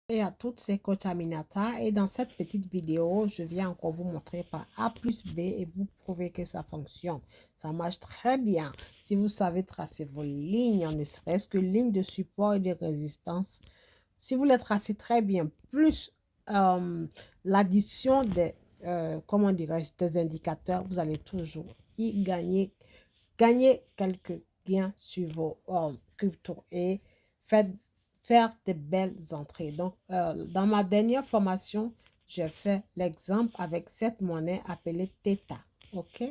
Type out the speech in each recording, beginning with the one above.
Et à toutes, c'est Coach Aminata et dans cette petite vidéo, je viens encore vous montrer par A plus B et vous prouver que ça fonctionne. Ça marche très bien. Si vous savez tracer vos lignes, ne serait-ce que lignes de support et de résistance, si vous les tracez très bien, plus l'addition des, comment dirais-je, des indicateurs, vous allez toujours y gagner quelques gains sur vos cryptos et faites faire de belles entrées. Donc, dans ma dernière formation, j'ai fait l'exemple avec cette monnaie appelée Theta. OK?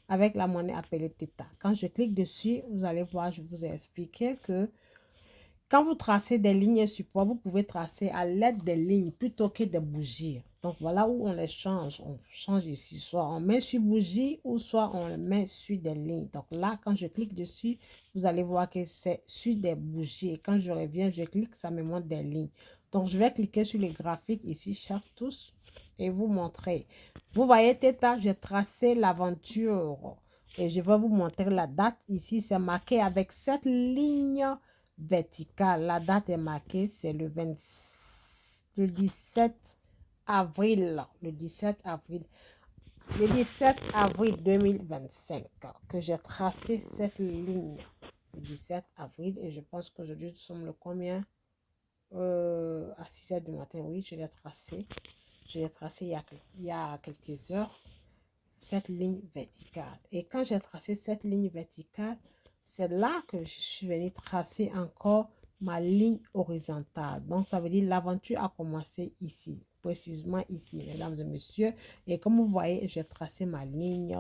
Avec la monnaie appelée Theta. Quand je clique dessus, vous allez voir, je vous ai expliqué que quand vous tracez des lignes support, vous pouvez tracer à l'aide des lignes plutôt que des bougies. Donc, voilà où on les change. On change ici. Soit on met sur bougie ou soit on le met sur des lignes. Donc là, quand je clique dessus, vous allez voir que c'est sur des bougies. Et quand je reviens, je clique, ça me montre des lignes. Donc, je vais cliquer sur les graphiques ici, tous et vous montrer. Vous voyez, Theta, j'ai tracé l'aventure. Et je vais vous montrer la date. Ici, c'est marqué avec cette ligne verticale. La date est marquée, c'est le 17 avril. Le 17 avril. Le 17 avril 2025 que j'ai tracé cette ligne. Le 17 avril. Et je pense qu'aujourd'hui, nous sommes le combien? À 6 heures du matin. Oui, je l'ai tracé. Je l'ai tracé il y a quelques heures. Cette ligne verticale. Et quand j'ai tracé cette ligne verticale, c'est là que je suis venue tracer encore ma ligne horizontale. Donc, ça veut dire l'aventure a commencé ici, précisément ici, mesdames et messieurs. Et comme vous voyez, j'ai tracé ma ligne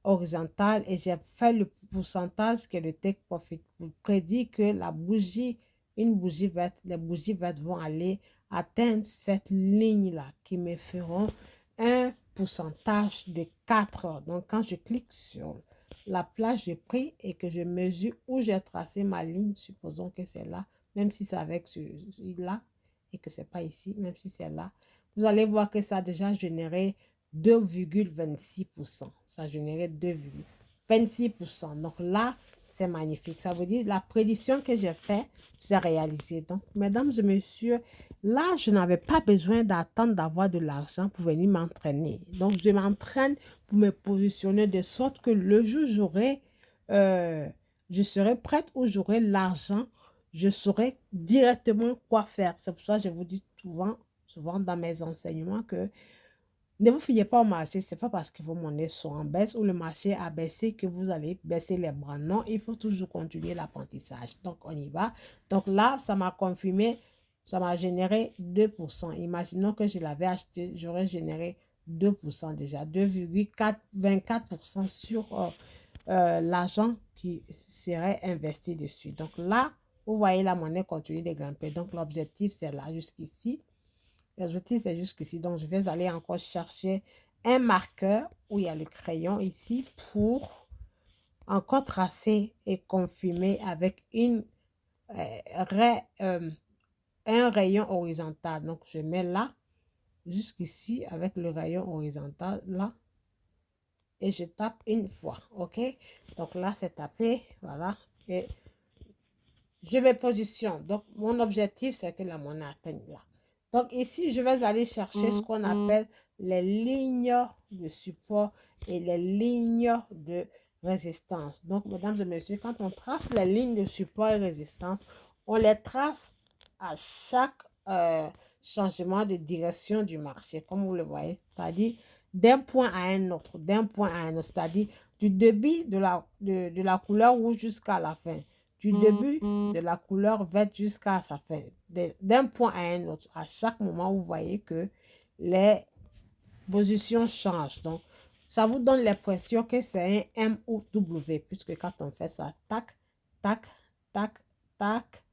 horizontale et j'ai fait le pourcentage que le Take Profit prédit que la bougie, une bougie verte, les bougies vertes vont aller atteindre cette ligne-là qui me feront un pourcentage de 4. Donc, quand je clique sur la plage de prix et que je mesure où j'ai tracé ma ligne, supposons que c'est là, même si c'est avec celui-là et que c'est pas ici, même si c'est là, vous allez voir que ça a déjà généré 2,26%. Ça a généré 2,26%. Donc là, c'est magnifique. Ça veut dire la prédiction que j'ai faite, c'est réalisé. Donc, mesdames et messieurs, là, je n'avais pas besoin d'attendre d'avoir de l'argent pour venir m'entraîner. Donc, je m'entraîne pour me positionner de sorte que le jour où je serai prête ou j'aurai l'argent, je saurai directement quoi faire. C'est pour ça que je vous dis souvent dans mes enseignements que ne vous fiez pas au marché, ce n'est pas parce que vos monnaies sont en baisse ou le marché a baissé que vous allez baisser les bras. Non, il faut toujours continuer l'apprentissage. Donc, on y va. Donc là, ça m'a confirmé, ça m'a généré 2%. Imaginons que je l'avais acheté, j'aurais généré 2% déjà, 2,24% sur l'argent qui serait investi dessus. Donc là, vous voyez la monnaie continue de grimper. Donc, l'objectif, c'est là jusqu'ici. Les outils, c'est jusqu'ici. Donc, je vais aller encore chercher un marqueur où il y a le crayon ici pour encore tracer et confirmer avec un rayon horizontal. Donc, je mets là, jusqu'ici, avec le rayon horizontal, là, et je tape une fois. OK? Donc, là, c'est tapé. Voilà. Et je me positionne. Donc, mon objectif, c'est que la monnaie atteigne là. Donc, ici, je vais aller chercher ce qu'on appelle les lignes de support et les lignes de résistance. Donc, mesdames et messieurs, quand on trace les lignes de support et résistance, on les trace à chaque changement de direction du marché, comme vous le voyez. C'est-à-dire d'un point à un autre, d'un point à un autre. C'est-à-dire du début de la couleur rouge jusqu'à la fin, du début de la couleur verte jusqu'à sa fin, d'un point à un autre. À chaque moment, vous voyez que les positions changent. Donc, ça vous donne l'impression que c'est un M ou W, puisque quand on fait ça, tac, tac, tac, tac,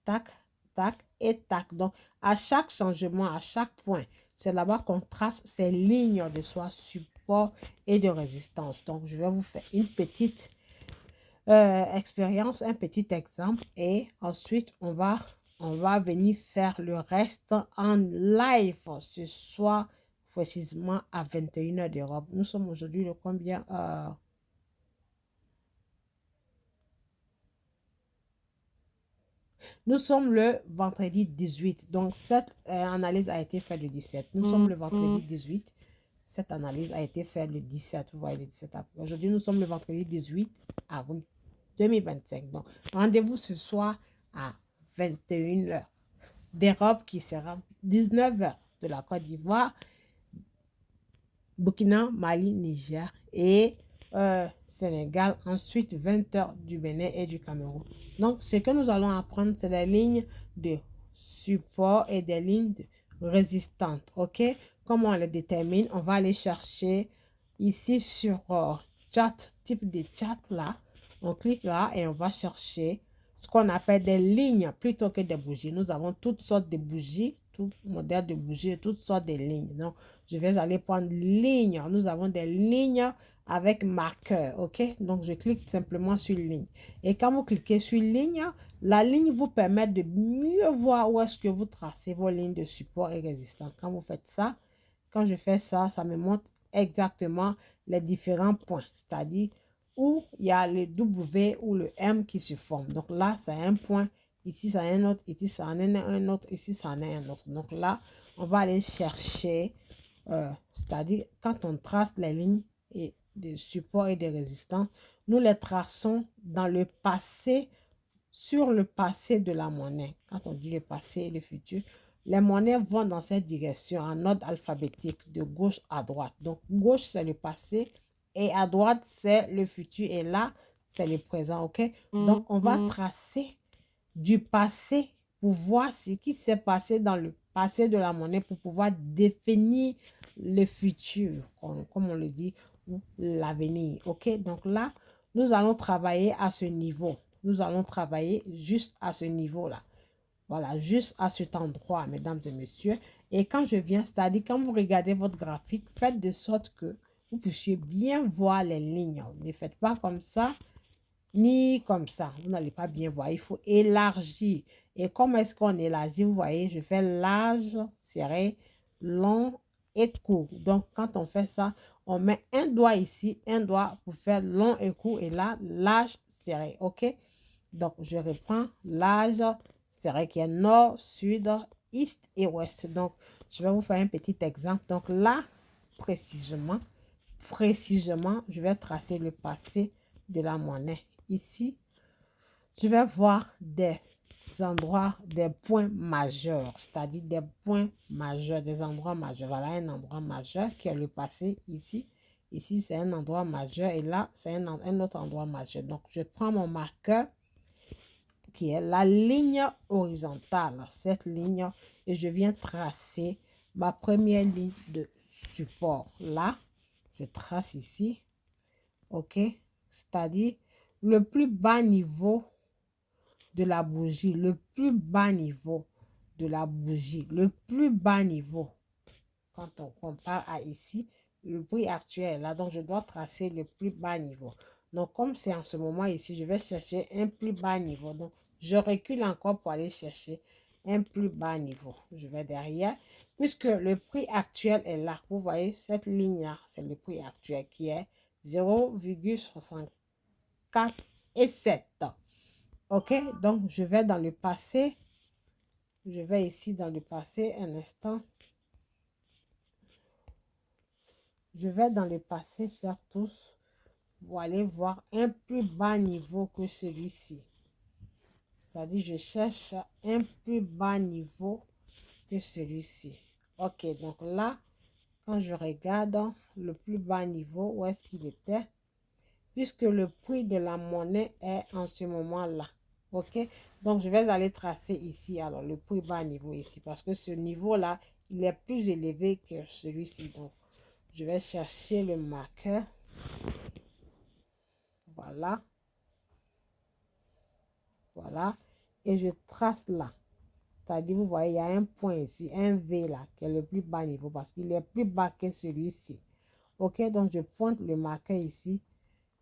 tac, tac et tac. Donc, à chaque changement, à chaque point, c'est là-bas qu'on trace ces lignes de soit support et de résistance. Donc, je vais vous faire une petite expérience, un petit exemple et ensuite on va venir faire le reste en live ce soir précisément à 21 h d'Europe. Nous sommes aujourd'hui le combien Nous sommes le vendredi 18. Donc, cette analyse a été faite le 17. Nous sommes le vendredi 18. Cette analyse a été faite le 17. Vous voyez, le 17 avril. Aujourd'hui, nous sommes le vendredi 18 avril 2025. Donc, rendez-vous ce soir à 21 h d'Europe qui sera 19 h de la Côte d'Ivoire, Burkina, Mali, Niger et Sénégal. Ensuite, 20 h du Bénin et du Cameroun. Donc, ce que nous allons apprendre, c'est des lignes de support et des lignes résistantes. OK? Comment on les détermine? On va aller chercher ici sur chat, type de chat là. On clique là et on va chercher ce qu'on appelle des lignes plutôt que des bougies. Nous avons toutes sortes de bougies, tout modèle de bougies, toutes sortes de lignes. Donc, je vais aller prendre ligne. Nous avons des lignes avec marqueur, ok? Donc, je clique simplement sur ligne. Et quand vous cliquez sur ligne, la ligne vous permet de mieux voir où est-ce que vous tracez vos lignes de support et résistance. Quand vous faites ça, quand je fais ça, ça me montre exactement les différents points, c'est-à-dire où il y a le W ou le M qui se forment. Donc là, c'est un point. Ici, ça en a un autre. Ici, ça en a un autre. Ici, ça en a un autre. Donc là, on va aller chercher, c'est-à-dire quand on trace les lignes et de support et de résistance, nous les traçons dans le passé, sur le passé de la monnaie. Quand on dit le passé et le futur, les monnaies vont dans cette direction en ordre alphabétique, de gauche à droite. Donc, gauche, c'est le passé et à droite, c'est le futur et là, c'est le présent, ok? Donc, on va tracer du passé pour voir ce qui s'est passé dans le passé de la monnaie pour pouvoir définir le futur, comme on le dit, ou l'avenir, ok? Donc là, nous allons travailler à ce niveau. Nous allons travailler juste à ce niveau-là. Voilà, juste à cet endroit, mesdames et messieurs. Et quand je viens, c'est-à-dire quand vous regardez votre graphique, faites de sorte que vous puissiez bien voir les lignes. Ne faites pas comme ça, ni comme ça. Vous n'allez pas bien voir. Il faut élargir. Et comment est-ce qu'on élargit? Vous voyez, je fais large, serré, long et court. Donc, quand on fait ça, on met un doigt ici, un doigt pour faire long et court. Et là, large, serré. OK? Donc, je reprends large, serré qui est nord, sud, est et ouest. Donc, je vais vous faire un petit exemple. Donc, là, précisément, je vais tracer le passé de la monnaie. Ici, je vais voir des endroits, des points majeurs, c'est-à-dire des points majeurs, des endroits majeurs. Voilà un endroit majeur qui est le passé ici. Ici, c'est un endroit majeur et là, c'est un autre endroit majeur. Donc, je prends mon marqueur qui est la ligne horizontale, cette ligne, et je viens tracer ma première ligne de support. Là, je trace ici, ok, c'est-à-dire le plus bas niveau de la bougie, le plus bas niveau de la bougie, le plus bas niveau. Quand on compare à ici, le prix actuel est là, donc je dois tracer le plus bas niveau. Donc, comme c'est en ce moment ici, je vais chercher un plus bas niveau. Donc, je recule encore pour aller chercher un plus bas niveau. Je vais derrière, puisque le prix actuel est là. Vous voyez, cette ligne-là, c'est le prix actuel qui est 0,64 et 7. OK, donc je vais dans le passé. Je vais ici dans le passé un instant. Je vais dans le passé, chers tous, pour aller voir un plus bas niveau que celui-ci. C'est-à-dire, je cherche un plus bas niveau que celui-ci. OK, donc là, quand je regarde le plus bas niveau, où est-ce qu'il était? Puisque le prix de la monnaie est en ce moment-là. OK? Donc, je vais aller tracer ici, alors, le plus bas niveau ici, parce que ce niveau-là, il est plus élevé que celui-ci. Donc, je vais chercher le marqueur. Voilà. Voilà. Et je trace là. C'est-à-dire, vous voyez, il y a un point ici, un V là, qui est le plus bas niveau, parce qu'il est plus bas que celui-ci. OK? Donc, je pointe le marqueur ici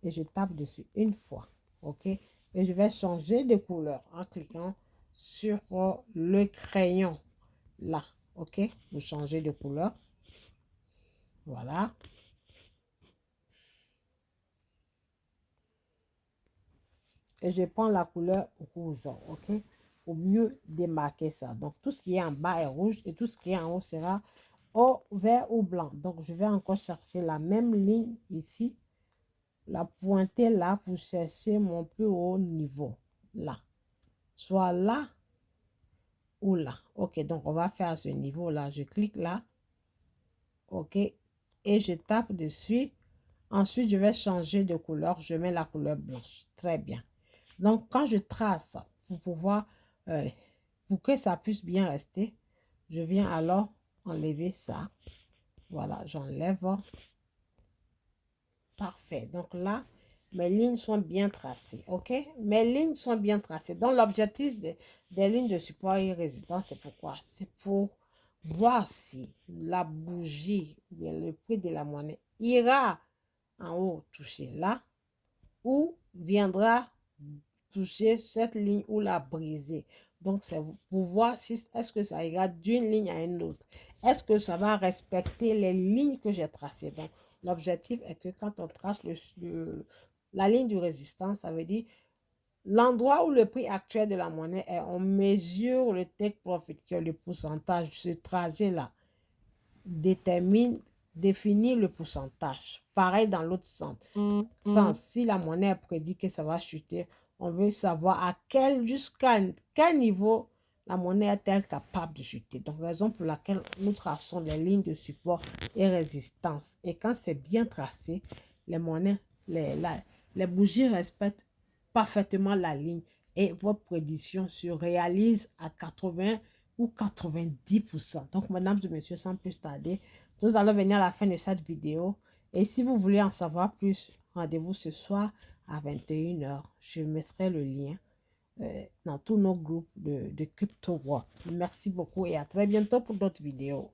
et je tape dessus une fois. OK? Et je vais changer de couleur en cliquant sur le crayon là. OK? Vous changez de couleur. Voilà. Et je prends la couleur rouge. OK? au mieux démarquer ça. Donc, tout ce qui est en bas est rouge et tout ce qui est en haut sera au vert ou blanc. Donc, je vais encore chercher la même ligne ici, la pointer là pour chercher mon plus haut niveau. Là. Soit là ou là. OK, donc on va faire à ce niveau-là. Je clique là. OK. Et je tape dessus. Ensuite, je vais changer de couleur. Je mets la couleur blanche. Très bien. Donc, quand je trace, pour pouvoir, pour que ça puisse bien rester, je viens alors enlever ça. Voilà, j'enlève. Parfait. Donc là, mes lignes sont bien tracées. OK? Mes lignes sont bien tracées. Donc, l'objectif des lignes de support et résistance, c'est pourquoi? C'est pour voir si la bougie, ou bien le prix de la monnaie, ira en haut toucher là ou viendra toucher cette ligne ou la briser. Donc, c'est pour voir si est-ce que ça ira d'une ligne à une autre. Est-ce que ça va respecter les lignes que j'ai tracées? Donc, l'objectif est que quand on trace la ligne de résistance, ça veut dire l'endroit où le prix actuel de la monnaie est, on mesure le take profit, qui est le pourcentage de ce trajet-là, définir le pourcentage. Pareil dans l'autre sens. Si la monnaie prédit que ça va chuter, on veut savoir jusqu'à quel niveau la monnaie est-elle capable de chuter. Donc, raison pour laquelle nous traçons les lignes de support et résistance. Et quand c'est bien tracé, les monnaies, les bougies respectent parfaitement la ligne et votre prédiction se réalise à 80 ou 90%. Donc, mesdames et messieurs, sans plus tarder, nous allons venir à la fin de cette vidéo. Et si vous voulez en savoir plus, rendez-vous ce soir à 21 h. Je mettrai le lien dans tous nos groupes de Crypto War. Merci beaucoup et à très bientôt pour d'autres vidéos.